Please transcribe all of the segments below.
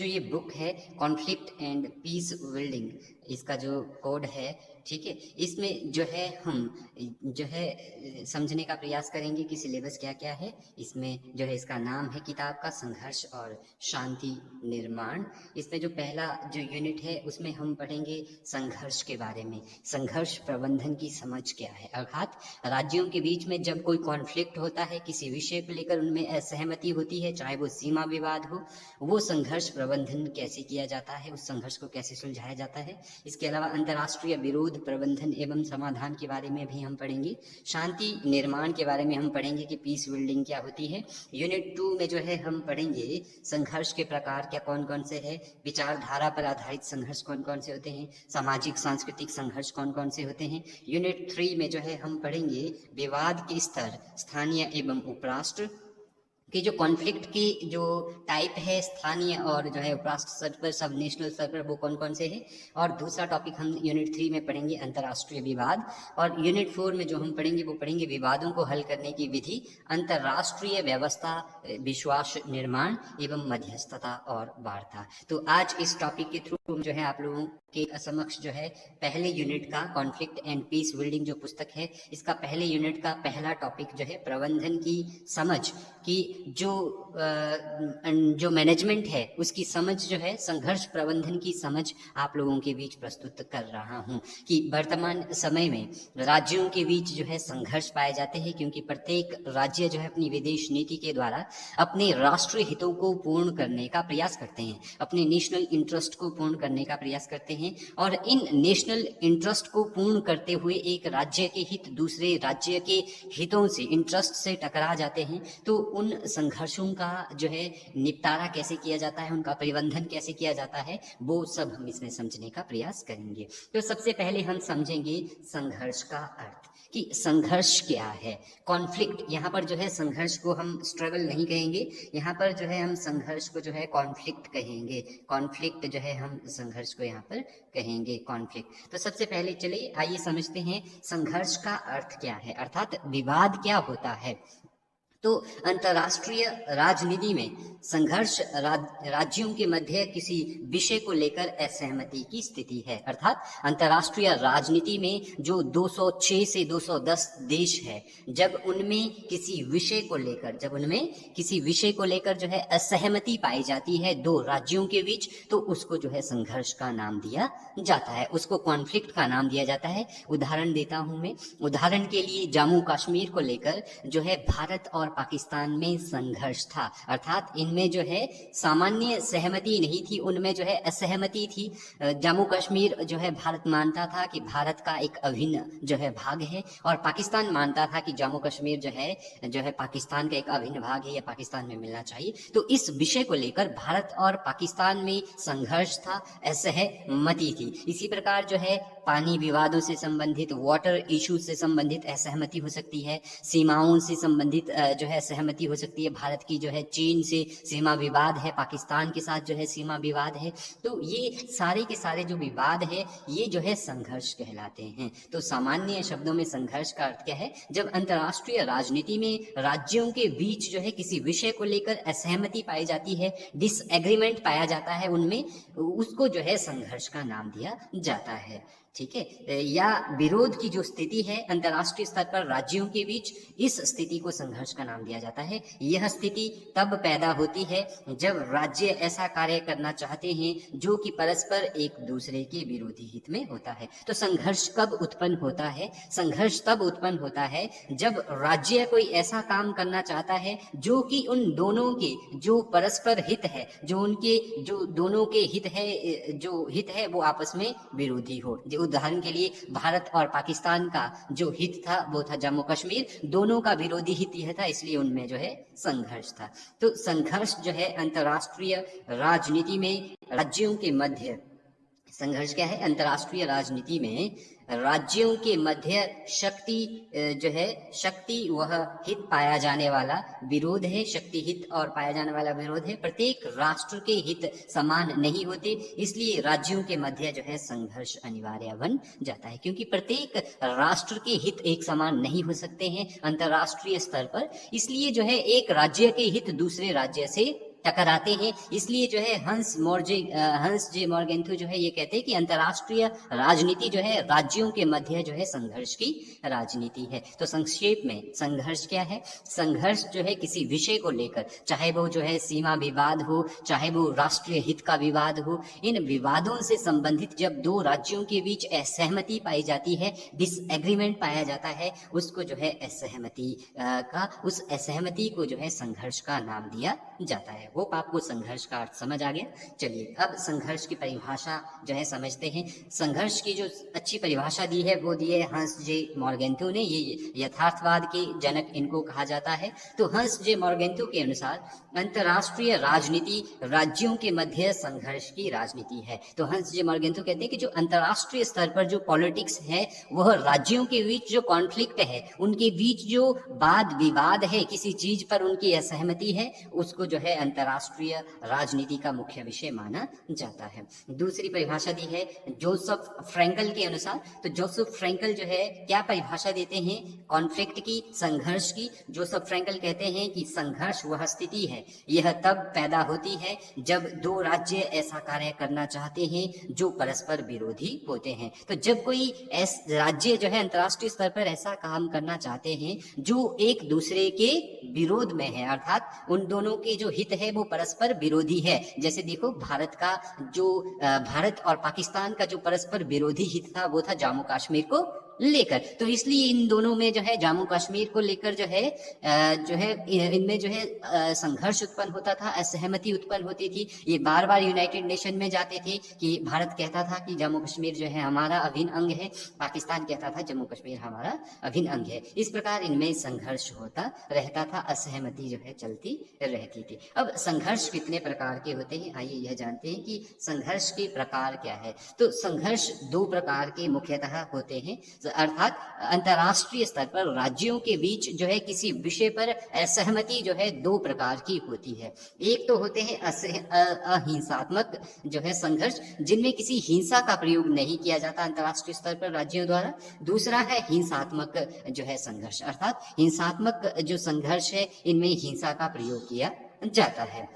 जो ये बुक है कॉन्फ्लिक्ट एंड पीस बिल्डिंग, इसका जो कोड है, ठीक है, इसमें जो है हम जो है समझने का प्रयास करेंगे कि सिलेबस क्या क्या है। इसमें जो है इसका नाम है किताब का संघर्ष और शांति निर्माण। इसमें जो पहला जो यूनिट है उसमें हम पढ़ेंगे संघर्ष के बारे में, संघर्ष प्रबंधन की समझ क्या है। अर्थात राज्यों के बीच में जब कोई कॉन्फ्लिक्ट होता है, किसी विषय को लेकर उनमें असहमति होती है, चाहे वो सीमा विवाद हो, वो संघर्ष प्रबंधन कैसे किया जाता है, उस संघर्ष को कैसे सुलझाया जाता है। इसके अलावा अंतर्राष्ट्रीय विरोध प्रबंधन एवं समाधान के बारे में भी हम पढ़ेंगे। शांति निर्माण के बारे में हम पढ़ेंगे कि पीस बिल्डिंग क्या होती है। यूनिट 2 में जो है हम पढ़ेंगे संघर्ष के प्रकार क्या कौन कौन से हैं, विचारधारा पर आधारित संघर्ष कौन कौन से होते हैं, सामाजिक सांस्कृतिक संघर्ष कौन कौन से होते हैं। यूनिट 3 में जो है हम पढ़ेंगे विवाद के स्तर, स्थानीय एवं उपराष्ट्र कि जो कॉन्फ्लिक्ट की जो टाइप है, स्थानीय और जो है उपराष्ट्र स्तर पर, सब नेशनल स्तर पर, वो कौन कौन से हैं। और दूसरा टॉपिक हम यूनिट 3 में पढ़ेंगे अंतर्राष्ट्रीय विवाद। और यूनिट 4 में जो हम पढ़ेंगे वो पढ़ेंगे विवादों को हल करने की विधि, अंतर्राष्ट्रीय व्यवस्था, विश्वास निर्माण एवं मध्यस्थता और वार्ता। तो आज इस टॉपिक के थ्रू जो है आप लोगों के समक्ष जो है पहले यूनिट का कॉन्फ्लिक्ट एंड पीस बिल्डिंग जो पुस्तक है, इसका पहले यूनिट का पहला टॉपिक जो है प्रबंधन की समझ की जो मैनेजमेंट है उसकी समझ जो है, संघर्ष प्रबंधन की समझ आप लोगों के बीच प्रस्तुत कर रहा हूं कि वर्तमान समय में राज्यों के बीच जो है संघर्ष पाए जाते हैं, क्योंकि प्रत्येक राज्य जो है अपनी विदेश नीति के द्वारा अपने राष्ट्रीय हितों को पूर्ण करने का प्रयास करते हैं, अपने नेशनल इंटरेस्ट को पूर्ण करने का प्रयास करते हैं। और इन नेशनल इंटरेस्ट को पूर्ण करते हुए एक राज्य के हित दूसरे राज्य के हितों से, इंटरेस्ट से टकरा जाते हैं। तो उन संघर्षों का जो है निपटारा कैसे किया जाता है, उनका प्रबंधन कैसे किया जाता है, वो सब हम इसमें समझने का प्रयास करेंगे। तो सबसे पहले हम समझेंगे संघर्ष का अर्थ कि संघर्ष क्या है। कॉन्फ्लिक्ट, यहाँ पर जो है संघर्ष को हम स्ट्रगल नहीं कहेंगे, यहाँ पर जो है हम संघर्ष को जो है कॉन्फ्लिक्ट कहेंगे। कॉन्फ्लिक्ट जो है हम संघर्ष को यहाँ पर कहेंगे कॉन्फ्लिक्ट। तो सबसे पहले चलिए आइए समझते हैं संघर्ष का अर्थ क्या है, अर्थात विवाद क्या होता है। तो अंतर्राष्ट्रीय राजनीति में संघर्ष राज्यों के मध्य किसी विषय को लेकर असहमति की स्थिति है। अर्थात अंतर्राष्ट्रीय राजनीति में जो 206 से 210 देश है, जब उनमें किसी विषय को लेकर जो है असहमति पाई जाती है दो राज्यों के बीच, तो उसको जो है संघर्ष का नाम दिया जाता है, उसको कॉन्फ्लिक्ट का नाम दिया जाता है। उदाहरण देता हूं मैं। उदाहरण के लिए जम्मू कश्मीर को लेकर जो है भारत और पाकिस्तान में संघर्ष था, अर्थात इनमें जो है सामान्य सहमति नहीं थी, उनमें जो है असहमति थी। जम्मू कश्मीर जो है भारत मानता था कि भारत का एक अभिन्न जो है भाग है, और पाकिस्तान मानता था कि जम्मू कश्मीर जो है पाकिस्तान का एक अभिन्न भाग है या पाकिस्तान में मिलना चाहिए। तो इस विषय को लेकर भारत और पाकिस्तान में संघर्ष था, असहमति थी। इसी प्रकार जो है पानी विवादों से संबंधित, वाटर इशू से संबंधित असहमति हो सकती है, सीमाओं से संबंधित जो है सहमति हो सकती है। भारत की जो है चीन से सीमा विवाद है, पाकिस्तान के साथ जो है सीमा विवाद है। तो ये सारे के सारे जो विवाद है ये जो है संघर्ष कहलाते हैं। तो सामान्य शब्दों में संघर्ष का अर्थ क्या है, जब अंतर्राष्ट्रीय राजनीति में राज्यों के बीच जो है किसी विषय को लेकर असहमति पाई जाती है, डिसएग्रीमेंट पाया जाता है उनमें, उसको जो है संघर्ष का नाम दिया जाता है। ठीक है, या विरोध की जो स्थिति है अंतर्राष्ट्रीय स्तर पर राज्यों के बीच, इस स्थिति को संघर्ष का नाम दिया जाता है। यह स्थिति तब पैदा होती है जब राज्य ऐसा कार्य करना चाहते हैं जो कि परस्पर एक दूसरे के विरोधी हित में होता है। तो संघर्ष कब उत्पन्न होता है? संघर्ष तब उत्पन्न होता है जब राज्य कोई ऐसा काम करना चाहता है जो कि उन दोनों के जो परस्पर हित है, जो दोनों के हित है वो आपस में विरोधी हो। उदाहरण के लिए भारत और पाकिस्तान का जो हित था वो था जम्मू कश्मीर, दोनों का विरोधी हित यह था, इसलिए उनमें जो है संघर्ष था। तो संघर्ष जो है अंतर्राष्ट्रीय राजनीति में राज्यों के मध्य, संघर्ष क्या है, अंतर्राष्ट्रीय राजनीति में राज्यों के मध्य शक्ति वह हित पाया जाने वाला विरोध है, शक्ति हित और पाया जाने वाला विरोध है। प्रत्येक राष्ट्र के हित समान नहीं होते, इसलिए राज्यों के मध्य जो है संघर्ष अनिवार्य बन जाता है, क्योंकि प्रत्येक राष्ट्र के हित एक समान नहीं हो सकते हैं अंतर्राष्ट्रीय स्तर पर। इसलिए जो है एक राज्य के हित दूसरे राज्य से टकराते हैं। इसलिए जो है हंस जे मॉर्गेंथु जो है ये कहते हैं कि अंतर्राष्ट्रीय राजनीति जो है राज्यों के मध्य जो है संघर्ष की राजनीति है। तो संक्षेप में संघर्ष क्या है? संघर्ष जो है किसी विषय को लेकर, चाहे वो जो है सीमा विवाद हो, चाहे वो राष्ट्रीय हित का विवाद हो, इन विवादों से संबंधित जब दो राज्यों के बीच असहमति पाई जाती है, डिसएग्रीमेंट पाया जाता है, उसको जो है उस असहमति को जो है संघर्ष का नाम दिया जाता है। वो आपको संघर्ष का अर्थ समझ आ गया। चलिए अब संघर्ष की परिभाषा जो है समझते हैं। संघर्ष की जो अच्छी परिभाषा दी है वो दी है हंस जे मॉर्गेंथु ने। ये यथार्थवाद के जनक इनको कहा जाता है। तो हंस जे मॉर्गेंथु के अनुसार अंतर्राष्ट्रीय राजनीति राज्यों के मध्य संघर्ष की राजनीति है। तो हंस जे मॉर्गेंथु कहते हैं कि जो अंतर्राष्ट्रीय स्तर पर जो पॉलिटिक्स है वह राज्यों के बीच जो कॉन्फ्लिक्ट है, उनके बीच जो वाद विवाद है, किसी चीज पर उनकी असहमति है, उसको जो है अंतर्राष्ट्रीय राजनीति का मुख्य विषय माना जाता है। दूसरी परिभाषा दी है जोसेफ फ्रैंकल के अनुसार। तो जोसेफ फ्रैंकल जो है क्या परिभाषा देते हैं कॉन्फ्लिक्ट की, संघर्ष की? जोसेफ फ्रैंकल कहते हैं कि संघर्ष वह स्थिति है, यह तब पैदा होती है जब दो राज्य ऐसा कार्य करना चाहते हैं जो परस्पर विरोधी होते हैं। तो जब कोई राज्य जो है अंतर्राष्ट्रीय स्तर पर ऐसा काम करना चाहते हैं जो एक दूसरे के विरोध में है, अर्थात उन दोनों के जो हित है वो परस्पर विरोधी है। जैसे देखो भारत और पाकिस्तान का जो परस्पर विरोधी हित था वो था जम्मू कश्मीर को लेकर। तो इसलिए इन दोनों में जो है जम्मू कश्मीर को लेकर जो है इनमें जो है संघर्ष उत्पन्न होता था, असहमति उत्पन्न होती थी। ये बार बार यूनाइटेड नेशन में जाते थे कि भारत कहता था कि जम्मू कश्मीर जो है हमारा अभिन्न अंग है, पाकिस्तान कहता था जम्मू कश्मीर हमारा अभिन्न अंग है। इस प्रकार इनमें संघर्ष होता रहता था, असहमति जो है चलती रहती थी। अब संघर्ष कितने प्रकार के होते हैं, आइए यह जानते हैं कि संघर्ष के प्रकार क्या है। तो संघर्ष दो प्रकार के मुख्यतः होते हैं, अर्थात अंतर्राष्ट्रीय स्तर पर राज्यों के बीच जो है किसी विषय पर असहमति जो है दो प्रकार की होती है। एक तो होते हैं अहिंसात्मक जो है संघर्ष, जिनमें किसी हिंसा का प्रयोग नहीं किया जाता अंतर्राष्ट्रीय स्तर पर राज्यों द्वारा। दूसरा है हिंसात्मक जो है संघर्ष, अर्थात हिंसात्मक जो संघर्ष है इनमें हिंसा का प्रयोग किया जाता है।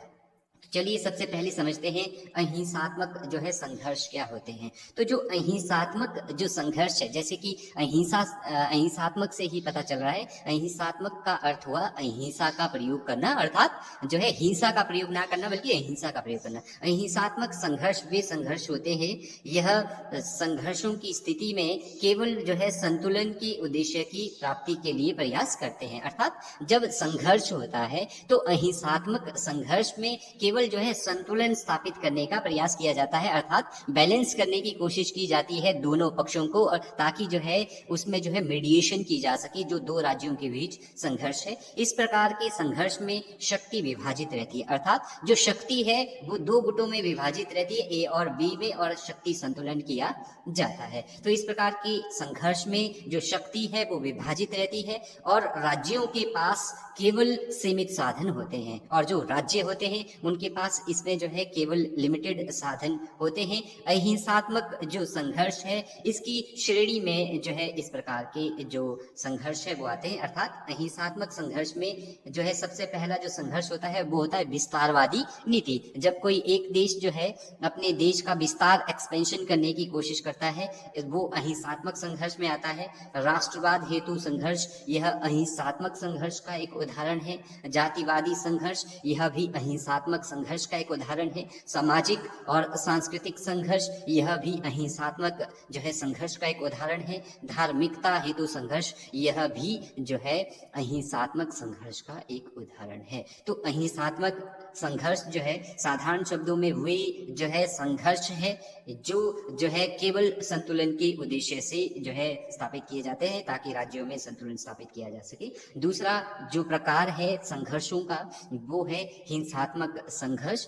चलिए सबसे पहले समझते हैं अहिंसात्मक जो है संघर्ष क्या होते हैं। तो जो अहिंसात्मक जो संघर्ष है, जैसे कि अहिंसात्मक से ही पता चल रहा है, अहिंसात्मक का अर्थ हुआ अहिंसा का प्रयोग करना, अर्थात जो है हिंसा का प्रयोग ना करना बल्कि अहिंसा का प्रयोग करना। अहिंसात्मक संघर्ष वे संघर्ष होते हैं, यह संघर्षों की स्थिति में केवल जो है संतुलन की उद्देश्य की प्राप्ति के लिए प्रयास करते हैं। अर्थात जब संघर्ष होता है तो अहिंसात्मक संघर्ष में केवल जो है संतुलन स्थापित करने का प्रयास किया जाता है, अर्थात बैलेंस करने की कोशिश की जाती है दोनों पक्षों को, और ताकि जो है उसमें जो है मीडिएशन की जा सके जो दो राज्यों के बीच संघर्ष है। इस प्रकार के संघर्ष में शक्ति विभाजित रहती है, अर्थात जो शक्ति है वो दो गुटों में विभाजित रहती है, ए और बी में, और शक्ति संतुलन किया जाता है। तो इस प्रकार के संघर्ष में जो शक्ति है वो विभाजित रहती है और राज्यों के पास केवल सीमित साधन होते हैं, और जो राज्य होते हैं उनके पास इसमें जो है केवल लिमिटेड साधन होते हैं। अहिंसात्मक जो संघर्ष है इसकी श्रेणी में जो है इस प्रकार के जो संघर्ष है वो आते हैं, अर्थात अहिंसात्मक संघर्ष में जो है सबसे पहला जो संघर्ष होता है वो होता है विस्तारवादी नीति। जब कोई एक देश जो है अपने देश का विस्तार एक्सपेंशन करने की कोशिश करता है वो अहिंसात्मक संघर्ष में आता है। राष्ट्रवाद हेतु संघर्ष, यह अहिंसात्मक संघर्ष का एक उदाहरण है। जातिवादी संघर्ष, यह भी अहिंसात्मक संघर्ष का एक उदाहरण है। सामाजिक और सांस्कृतिक संघर्ष, यह भी अहिंसात्मक जो है संघर्ष का एक उदाहरण है। धार्मिकता हेतु संघर्ष, यह भी जो है अहिंसात्मक संघर्ष का एक उदाहरण है। तो अहिंसात्मक संघर्ष जो है साधारण शब्दों में वे जो है संघर्ष है जो है केवल संतुलन के उद्देश्य से जो है स्थापित किए जाते हैं ताकि राज्यों में संतुलन स्थापित किया जा सके। दूसरा जो प्रकार है संघर्षों का वो है हिंसात्मक संघर्ष।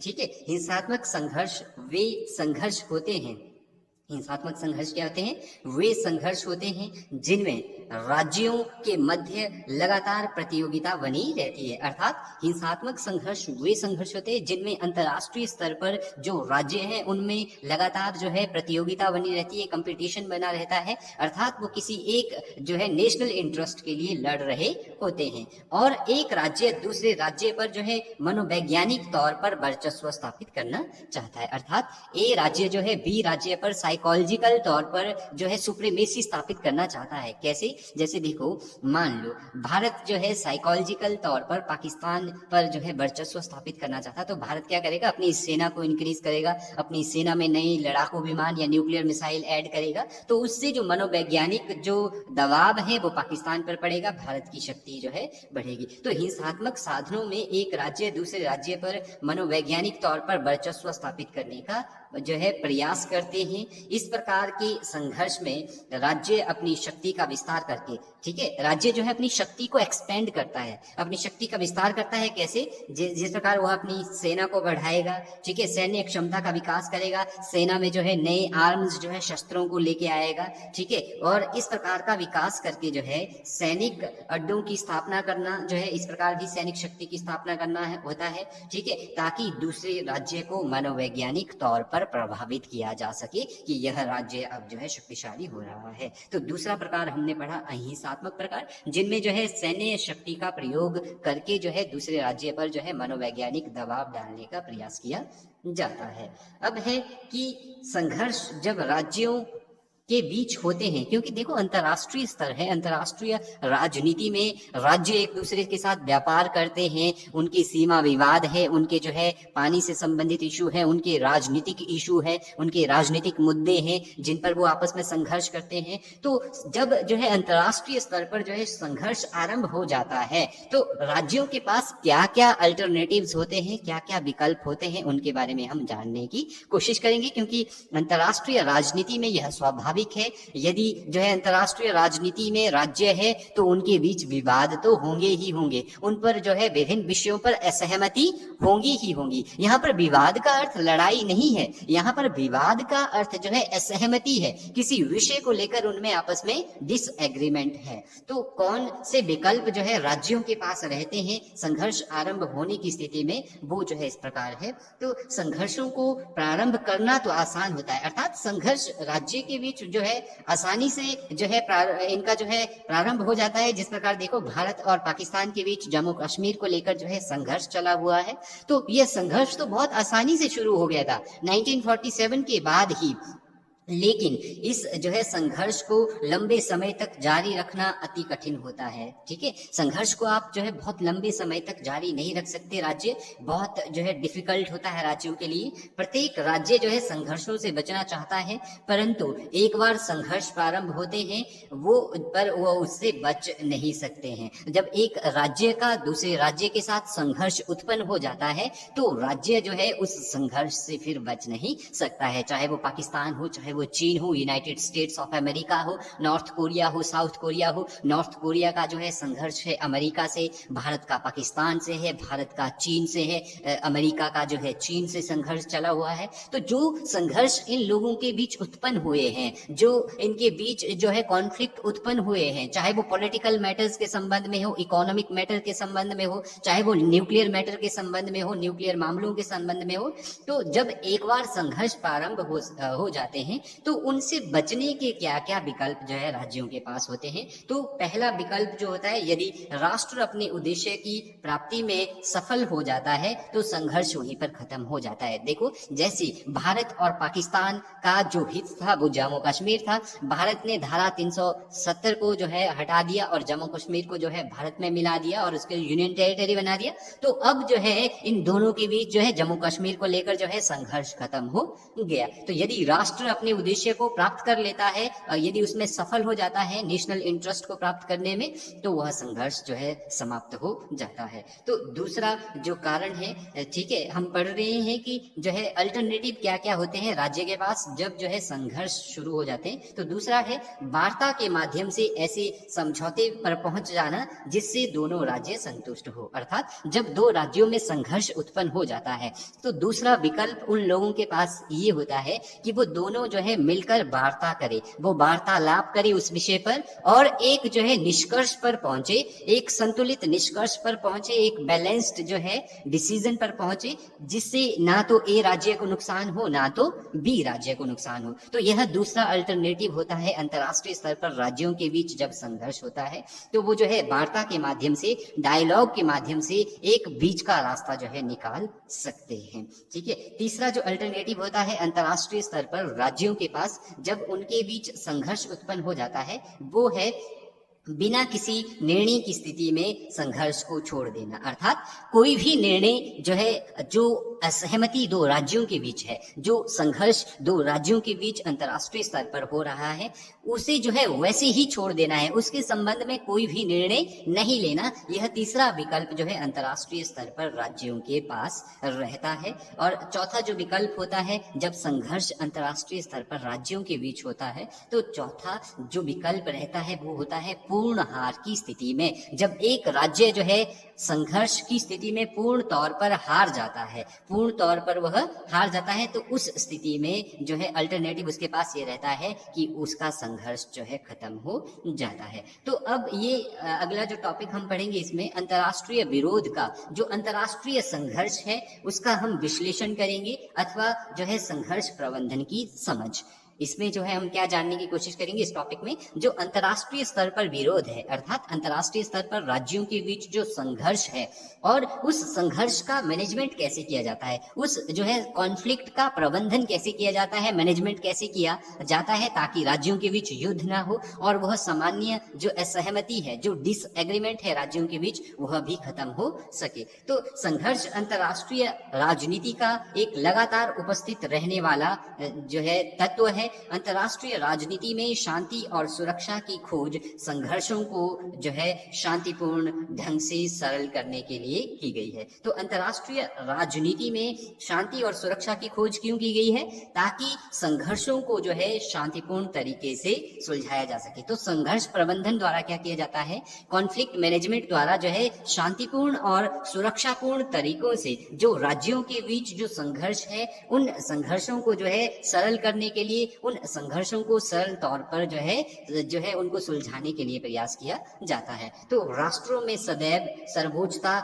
ठीक है, हिंसात्मक संघर्ष वे संघर्ष होते हैं, हिंसात्मक संघर्ष क्या होते हैं, वे संघर्ष होते हैं जिनमें राज्यों के मध्य लगातार प्रतियोगिता बनी रहती है। अर्थात हिंसात्मक संघर्ष वे संघर्ष होते हैं जिनमें अंतर्राष्ट्रीय स्तर पर जो राज्य हैं उनमें लगातार जो है प्रतियोगिता बनी रहती है, कंपटीशन बना रहता है। अर्थात वो किसी एक जो है नेशनल इंटरेस्ट के लिए लड़ रहे होते हैं और एक राज्य दूसरे राज्य पर जो है मनोवैज्ञानिक तौर पर वर्चस्व स्थापित करना चाहता है। अर्थात ए राज्य जो है बी राज्य पर साइकोलॉजिकल तौर पर जो है सुप्रीमेसी स्थापित करना चाहता है। कैसे? जैसे देखो, मान लो भारत जो है साइकोलॉजिकल तौर पर पाकिस्तान पर जो है वर्चस्व स्थापित करना चाहता है, तो भारत क्या करेगा? अपनी सेना को इंक्रीज करेगा, अपनी सेना में नए लड़ाकू विमान या न्यूक्लियर मिसाइल ऐड करेगा, तो उससे जो मनोवैज्ञानिक जो दबाव है वो पाकिस्तान पर पड़ेगा, भारत की शक्ति जो है बढ़ेगी। तो हिंसात्मक साधनों में एक राज्य दूसरे राज्य पर मनोवैज्ञानिक तौर पर वर्चस्व स्थापित करने का जो है प्रयास करते हैं। इस प्रकार के संघर्ष में राज्य अपनी शक्ति का विस्तार करके, ठीक है, राज्य जो है अपनी शक्ति को एक्सपेंड करता है, अपनी शक्ति का विस्तार करता है। कैसे? जिस प्रकार वह अपनी सेना को बढ़ाएगा, ठीक है, सैन्य क्षमता का विकास करेगा, सेना में जो है नए आर्म्स जो है शस्त्रों को लेके आएगा, ठीक है, और इस प्रकार का विकास करके जो है सैनिक अड्डों की स्थापना करना जो है, इस प्रकार भी सैनिक शक्ति की स्थापना करना होता है, ठीक है, ताकि दूसरे राज्य को मनोवैज्ञानिक तौर पर प्रभावित किया जा सके कि यह राज्य अब जो है शक्तिशाली हो रहा है। तो दूसरा प्रकार हमने पढ़ा अहिंसात्मक प्रकार, जिनमें जो है सैन्य शक्ति का प्रयोग करके जो है दूसरे राज्य पर जो है मनोवैज्ञानिक दबाव डालने का प्रयास किया जाता है। अब है कि संघर्ष जब राज्यों के बीच होते हैं, क्योंकि देखो अंतर्राष्ट्रीय स्तर है, अंतर्राष्ट्रीय राजनीति में राज्य एक दूसरे के साथ व्यापार करते हैं, उनकी सीमा विवाद है, उनके जो है पानी से संबंधित इशू है, उनके राजनीतिक इशू है, उनके राजनीतिक मुद्दे हैं जिन पर वो आपस में संघर्ष करते हैं। तो जब जो है अंतर्राष्ट्रीय स्तर पर जो है संघर्ष आरंभ हो जाता है, तो राज्यों के पास क्या क्या अल्टरनेटिव्स होते हैं, क्या क्या विकल्प होते हैं, उनके बारे में हम जानने की कोशिश करेंगे, क्योंकि अंतर्राष्ट्रीय राजनीति में यह स्वाभाविक है। यदि जो है अंतर्राष्ट्रीय राजनीति में राज्य है तो उनके बीच विवाद तो होंगे ही होंगे, उन पर जो है विभिन्न विषयों पर असहमति होंगी ही होंगी। यहाँ पर विवाद का अर्थ लड़ाई नहीं है, यहाँ पर विवाद का अर्थ जो है असहमति है, किसी विषय को लेकर उनमें आपस में डिसएग्रीमेंट है। तो कौन से विकल्प जो है राज्यों के पास रहते हैं संघर्ष आरंभ होने की स्थिति में, वो जो है इस प्रकार है। तो संघर्षों को प्रारंभ करना तो आसान होता है, अर्थात संघर्ष राज्य के बीच जो है आसानी से जो है इनका जो है प्रारंभ हो जाता है। जिस प्रकार देखो भारत और पाकिस्तान के बीच जम्मू कश्मीर को लेकर जो है संघर्ष चला हुआ है, तो यह संघर्ष तो बहुत आसानी से शुरू हो गया था 1947 के बाद ही, लेकिन इस जो है संघर्ष को लंबे समय तक जारी रखना अति कठिन होता है। ठीक है, संघर्ष को आप जो है बहुत लंबे समय तक जारी नहीं रख सकते, राज्य बहुत जो है डिफिकल्ट होता है राज्यों के लिए। प्रत्येक राज्य जो है संघर्षों से बचना चाहता है, परंतु एक बार संघर्ष प्रारंभ होते हैं वो उससे बच नहीं सकते हैं। जब एक राज्य का दूसरे राज्य के साथ संघर्ष उत्पन्न हो जाता है तो राज्य जो है उस संघर्ष से फिर बच नहीं सकता है, चाहे वो पाकिस्तान हो, चाहे वो चीन हो, यूनाइटेड स्टेट्स ऑफ अमेरिका हो, नॉर्थ कोरिया हो, साउथ कोरिया हो। नॉर्थ कोरिया का जो है संघर्ष है अमेरिका से, भारत का पाकिस्तान से है, भारत का चीन से है, अमेरिका का जो है चीन से संघर्ष चला हुआ है। तो जो संघर्ष इन लोगों के बीच उत्पन्न हुए हैं, जो इनके बीच जो है कॉन्फ्लिक्ट उत्पन्न हुए हैं, चाहे वो पॉलिटिकल मैटर्स के संबंध में हो, इकोनॉमिक मैटर के संबंध में हो, चाहे वो न्यूक्लियर मैटर के संबंध में हो, न्यूक्लियर मामलों के संबंध में हो, तो जब एक बार संघर्ष प्रारंभ हो जाते हैं तो उनसे बचने के क्या क्या विकल्प जो है राज्यों के पास होते हैं। तो पहला विकल्प जो होता है, यदि राष्ट्र अपने उद्देश्य की प्राप्ति में सफल हो जाता है तो संघर्ष वहीं पर खत्म हो जाता है। देखो, जैसे भारत और पाकिस्तान का जो हित था वो जम्मू कश्मीर था, भारत ने धारा 370 को जो है हटा दिया और जम्मू कश्मीर को जो है भारत में मिला दिया और उसके यूनियन टेरिटरी बना दिया। तो अब जो है इन दोनों के बीच जो है जम्मू कश्मीर को लेकर जो है संघर्ष खत्म हो गया। तो यदि राष्ट्र अपने उद्देश्य को प्राप्त कर लेता है, यदि उसमें सफल हो जाता है नेशनल इंटरेस्ट को प्राप्त करने में, तो वह संघर्ष जो है समाप्त हो जाता है। तो दूसरा जो कारण है, ठीक है, हम पढ़ रहे हैं कि जो है अल्टरनेटिव क्या क्या होते हैं राज्य के पास जब जो है संघर्ष शुरू हो जाते हैं। तो दूसरा है वार्ता के माध्यम से ऐसे समझौते पर पहुंच जाना जिससे दोनों राज्य संतुष्ट हो। अर्थात जब दो राज्यों में संघर्ष उत्पन्न हो जाता है तो दूसरा विकल्प उन लोगों के पास ये होता है कि वो दोनों जो है मिलकर वार्ता करे, वो वार्तालाप करे उस विषय पर और एक जो है निष्कर्ष पर पहुंचे, एक संतुलित निष्कर्ष पर पहुंचे, एक बैलेंस्ड जो है डिसीजन पर पहुंचे, जिससे ना तो ए राज्य को नुकसान हो ना तो बी राज्य को नुकसान हो। तो यह दूसरा अल्टरनेटिव होता है। अंतर्राष्ट्रीय स्तर पर राज्यों के बीच जब संघर्ष होता है तो वो जो है वार्ता के माध्यम से, डायलॉग के माध्यम से एक बीच का रास्ता जो है निकाल सकते हैं। ठीक है। तीसरा जो अल्टरनेटिव होता है अंतर्राष्ट्रीय स्तर पर राज्यों के पास जब उनके बीच संघर्ष उत्पन्न हो जाता है, वो है बिना किसी निर्णय की स्थिति में संघर्ष को छोड़ देना। अर्थात कोई भी निर्णय जो है, जो असहमति दो राज्यों के बीच है, जो संघर्ष दो राज्यों के बीच अंतर्राष्ट्रीय स्तर पर हो रहा है, उसे जो है वैसे ही छोड़ देना है, उसके संबंध में कोई भी निर्णय नहीं लेना। यह तीसरा विकल्प जो है अंतर्राष्ट्रीय स्तर पर राज्यों के पास रहता है। और चौथा जो विकल्प होता है जब संघर्ष अंतर्राष्ट्रीय स्तर पर राज्यों के बीच होता है, तो चौथा जो विकल्प रहता है वो होता है पूर्ण हार की स्थिति में। जब एक राज्य जो है संघर्ष की स्थिति में पूर्ण तौर पर हार जाता है, पूर्ण तौर पर वह हार जाता है, तो उस स्थिति में जो है अल्टरनेटिव उसके पास ये रहता है कि उसका संघर्ष जो है खत्म हो जाता है। तो अब ये अगला जो टॉपिक हम पढ़ेंगे इसमें अंतर्राष्ट्रीय विरोध का, जो अंतर्राष्ट्रीय संघर्ष है उसका हम विश्लेषण करेंगे, अथवा जो है संघर्ष प्रबंधन की समझ। इसमें जो है हम क्या जानने की कोशिश करेंगे इस टॉपिक में, जो अंतर्राष्ट्रीय स्तर पर विरोध है, अर्थात अंतर्राष्ट्रीय स्तर पर राज्यों के बीच जो संघर्ष है और उस संघर्ष का मैनेजमेंट कैसे किया जाता है, उस जो है कॉन्फ्लिक्ट का प्रबंधन कैसे किया जाता है, मैनेजमेंट कैसे किया जाता है, ताकि राज्यों के बीच युद्ध ना हो और वह सामान्य जो असहमति है, जो डिसएग्रीमेंट है राज्यों के बीच, वह भी खत्म हो सके। तो संघर्ष अंतर्राष्ट्रीय राजनीति का एक लगातार उपस्थित रहने वाला जो है तत्व है। अंतर्राष्ट्रीय राजनीति में शांति और सुरक्षा की खोज संघर्षों को जो है शांतिपूर्ण ढंग से सरल करने के लिए की गई है। तो अंतर्राष्ट्रीय राजनीति में शांति और सुरक्षा की खोज क्यों की गई है? ताकि संघर्षों को जो है शांतिपूर्ण तरीके से सुलझाया जा सके। तो संघर्ष प्रबंधन द्वारा क्या किया जाता है? कॉन्फ्लिक्ट मैनेजमेंट द्वारा जो है शांतिपूर्ण और सुरक्षापूर्ण तरीकों से जो राज्यों के बीच जो संघर्ष है, उन संघर्षों को जो है सरल करने के लिए, उन संघर्षों को सरल तौर पर जो है उनको सुलझाने के लिए प्रयास किया जाता है। तो राष्ट्रों में सदैव सर्वोच्चता,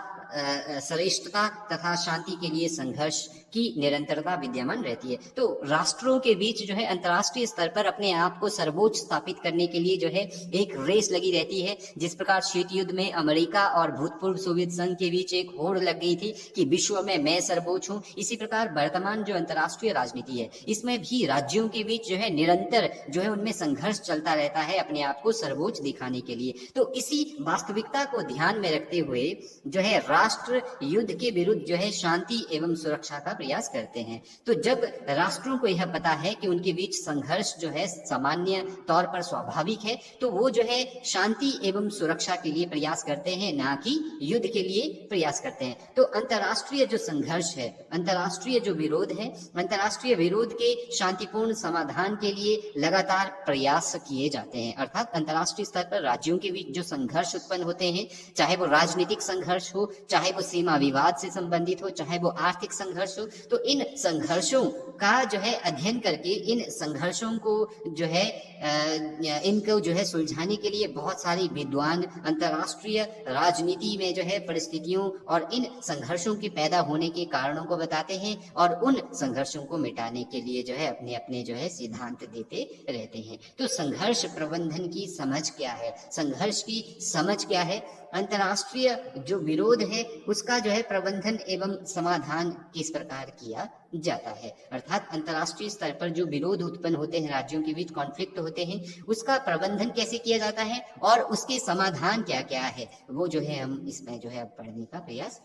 श्रेष्ठता तथा शांति के लिए संघर्ष की निरंतरता विद्यमान रहती है। तो राष्ट्रों के बीच जो है अंतर्राष्ट्रीय स्तर पर अपने आप को सर्वोच्च स्थापित करने के लिए जो है एक रेस लगी रहती है। जिस प्रकार शीत युद्ध में अमेरिका और भूतपूर्व सोवियत संघ के बीच एक होड़ लग गई थी कि विश्व में मैं सर्वोच्च हूँ, इसी प्रकार वर्तमान जो अंतर्राष्ट्रीय राजनीति है इसमें भी राज्यों के बीच जो है निरंतर जो है उनमें संघर्ष चलता रहता है अपने आप को सर्वोच्च दिखाने के लिए। तो इसी वास्तविकता को ध्यान में रखते हुए जो है राष्ट्र युद्ध के विरुद्ध जो है शांति एवं सुरक्षा का प्रयास करते हैं। तो जब राष्ट्रों को यह पता है कि उनके बीच संघर्ष जो है सामान्य तौर पर स्वाभाविक है, तो वो जो है शांति एवं सुरक्षा के लिए प्रयास करते हैं, ना कि युद्ध के लिए प्रयास करते हैं। तो अंतर्राष्ट्रीय जो संघर्ष है, अंतर्राष्ट्रीय जो विरोध है, अंतर्राष्ट्रीय विरोध के शांतिपूर्ण समाधान के लिए लगातार प्रयास किए जाते हैं। अर्थात अंतर्राष्ट्रीय स्तर पर राज्यों के बीच जो संघर्ष उत्पन्न होते हैं, चाहे वो राजनीतिक संघर्ष हो, चाहे वो सीमा विवाद से संबंधित हो, चाहे वो आर्थिक संघर्ष हो, तो इन संघर्षों का जो है अध्ययन करके इन संघर्षों को जो है इनको जो है सुलझाने के लिए बहुत सारे विद्वान अंतर्राष्ट्रीय राजनीति में जो है परिस्थितियों और इन संघर्षों के पैदा होने के कारणों को बताते हैं और उन संघर्षों को मिटाने के लिए जो है अपने अपने जो है सिद्धांत देते रहते हैं। तो संघर्ष प्रबंधन की समझ क्या है? संघर्ष की समझ क्या है? अंतर्राष्ट्रीय जो विरोध है उसका जो है प्रबंधन एवं समाधान किस प्रकार किया जाता है। अर्थात अंतर्राष्ट्रीय स्तर पर जो विरोध उत्पन्न होते हैं, राज्यों के बीच कॉन्फ्लिक्ट होते हैं, उसका प्रबंधन कैसे किया जाता है और उसके समाधान क्या क्या है, वो जो है हम इसमें जो है अब पढ़ने का प्रयास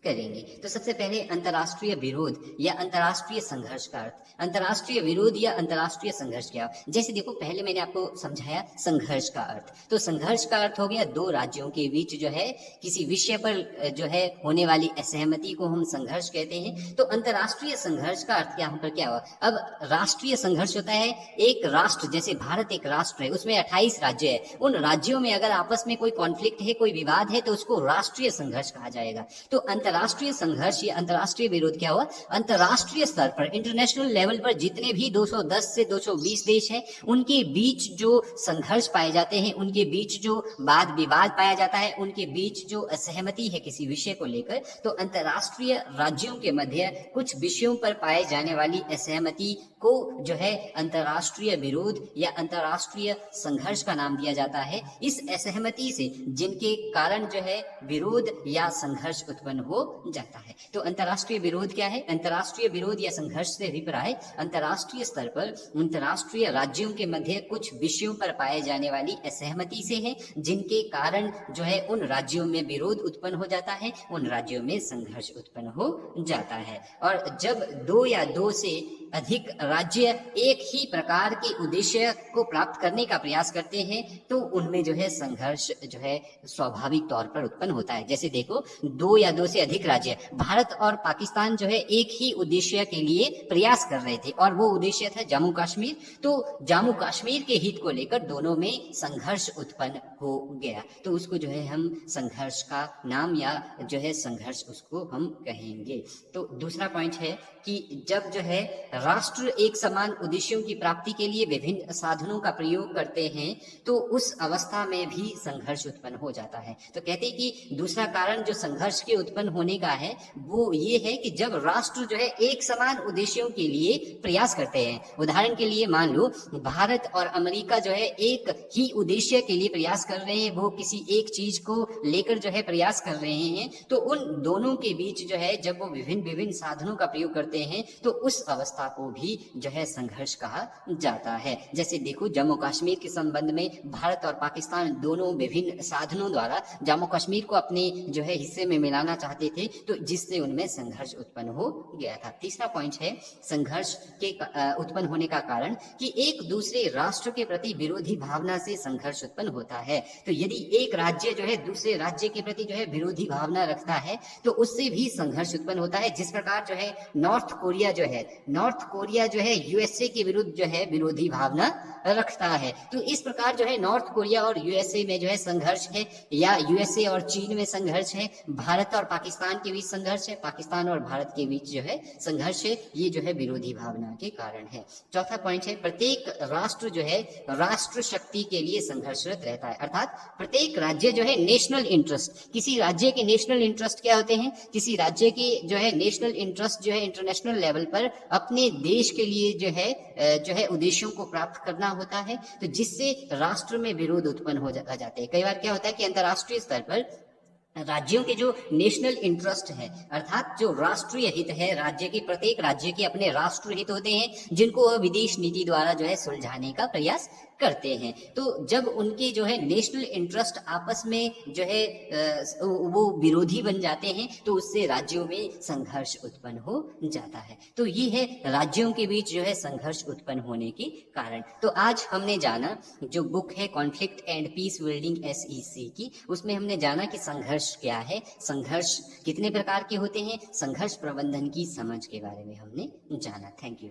करेंगे। तो सबसे पहले अंतर्राष्ट्रीय विरोध या अंतर्राष्ट्रीय संघर्ष का अर्थ। अंतर्राष्ट्रीय विरोध या अंतर्राष्ट्रीय संघर्ष क्या? जैसे देखो, पहले मैंने आपको समझाया संघर्ष का अर्थ। तो संघर्ष का अर्थ हो गया दो राज्यों के बीच जो है किसी विषय पर जो है होने वाली असहमति को हम संघर्ष कहते हैं। तो अंतर्राष्ट्रीय संघर्ष का अर्थ यहाँ पर क्या हुआ? अब राष्ट्रीय संघर्ष होता है, एक राष्ट्र जैसे भारत एक राष्ट्र है, उसमें 28 राज्य है, उन राज्यों में अगर आपस में कोई कॉन्फ्लिक्ट है, कोई विवाद है, तो उसको राष्ट्रीय संघर्ष कहा जाएगा। तो अंतर्राष्ट्रीय संघर्ष या अंतर्राष्ट्रीय विरोध क्या हुआ, अंतर्राष्ट्रीय स्तर पर, इंटरनेशनल लेवल पर जितने भी 210 से 220 देश हैं उनके बीच जो संघर्ष पाए जाते हैं, उनके बीच जो वाद विवाद पाया जाता है, उनके बीच जो असहमति है किसी विषय को लेकर, तो अंतर्राष्ट्रीय राज्यों के मध्य कुछ विषयों पर पाए जाने वाली असहमति को जो है अंतर्राष्ट्रीय विरोध या अंतर्राष्ट्रीय संघर्ष का नाम दिया जाता है। इस असहमति से जिनके कारण जो है विरोध या संघर्ष उत्पन्न हो जाता है। तो अंतर्राष्ट्रीय विरोध क्या है, अंतर्राष्ट्रीय विरोध या संघर्ष से अभिप्राय अंतर्राष्ट्रीय स्तर पर अंतर्राष्ट्रीय राज्यों के मध्य कुछ विषयों पर पाए जाने वाली असहमति से है, जिनके कारण जो है उन राज्यों में विरोध उत्पन्न हो जाता है, उन राज्यों में संघर्ष उत्पन्न हो जाता है। और जब दो या दो से अधिक राज्य एक ही प्रकार के उद्देश्य को प्राप्त करने का प्रयास करते हैं तो उनमें जो है संघर्ष जो है स्वाभाविक तौर पर उत्पन्न होता है। जैसे देखो, दो या दो से अधिक राज्य, भारत और पाकिस्तान जो है एक ही उद्देश्य के लिए प्रयास कर रहे थे और वो उद्देश्य था जम्मू कश्मीर। तो जम्मू कश्मीर के हित को लेकर दोनों में संघर्ष उत्पन्न हो गया, तो उसको जो है हम संघर्ष का नाम या जो है संघर्ष उसको हम कहेंगे। तो दूसरा पॉइंट है कि जब जो है राष्ट्र एक समान उद्देश्यों की प्राप्ति के लिए विभिन्न साधनों का प्रयोग करते हैं तो उस अवस्था में भी संघर्ष उत्पन्न हो जाता है। तो कहते हैं कि दूसरा कारण जो संघर्ष के उत्पन्न होने का है वो ये है कि जब राष्ट्र जो है एक समान उद्देश्यों के लिए प्रयास करते हैं। उदाहरण के लिए मान लो भारत और अमेरिका जो है एक ही उद्देश्य के लिए प्रयास कर रहे हैं, वो किसी एक चीज को लेकर जो है प्रयास कर रहे हैं, तो उन दोनों के बीच जो है जब वो विभिन्न विभिन्न साधनों का प्रयोग करते हैं तो उस अवस्था को भी जो है संघर्ष कहा जाता है। जैसे देखो, जम्मू कश्मीर के संबंध में भारत और पाकिस्तान दोनों विभिन्न साधनों द्वारा जम्मू कश्मीर को अपने जो है हिस्से में मिलाना चाहते थे, तो जिससे उनमें संघर्ष उत्पन्न हो गया था। तीसरा पॉइंट है संघर्ष के उत्पन्न होने का कारण कि एक दूसरे राष्ट्र के प्रति विरोधी भावना से संघर्ष उत्पन्न होता है। तो यदि एक राज्य जो है दूसरे राज्य के प्रति जो है विरोधी भावना रखता है तो उससे भी संघर्ष उत्पन्न होता है। जिस प्रकार जो है नॉर्थ कोरिया जो है यूएसए के विरुद्ध जो है विरोधी भावना रखता है, तो इस प्रकार जो है नॉर्थ कोरिया और यूएसए में जो है संघर्ष है, या यूएसए और चीन में संघर्ष है, भारत और पाकिस्तान के बीच संघर्ष है, पाकिस्तान और भारत के बीच जो है संघर्ष है, ये जो है विरोधी भावना के कारण है। चौथा पॉइंट है प्रत्येक राष्ट्र जो है राष्ट्र शक्ति के लिए संघर्षरत रहता है, अर्थात प्रत्येक राज्य जो है नेशनल इंटरेस्ट, किसी राज्य के नेशनल इंटरेस्ट क्या होते हैं, किसी राज्य के जो है नेशनल इंटरेस्ट जो है इंटरनेशनल लेवल पर अपने देश के लिए जो है उद्देश्यों को प्राप्त करना होता है, तो जिससे राष्ट्र में विरोध उत्पन्न हो जाते हैं। कई बार क्या होता है कि अंतर्राष्ट्रीय स्तर पर राज्यों के जो नेशनल इंटरेस्ट है, अर्थात जो राष्ट्रीय हित है, राज्य के प्रत्येक राज्य के अपने राष्ट्रीय हित होते हैं जिनको वह विदेश नीति द्वारा जो है सुलझाने का प्रयास करते हैं। तो जब उनके जो है नेशनल इंटरेस्ट आपस में जो है वो विरोधी बन जाते हैं तो उससे राज्यों में संघर्ष उत्पन्न हो जाता है। तो ये है राज्यों के बीच जो है संघर्ष उत्पन्न होने के कारण। तो आज हमने जाना, जो बुक है conflict and peace building SEC की, उसमें हमने जाना कि संघर्ष क्या है, संघर्ष कितने प्रकार के होते हैं, संघर्ष प्रबंधन की समझ के बारे में हमने जाना। Thank you.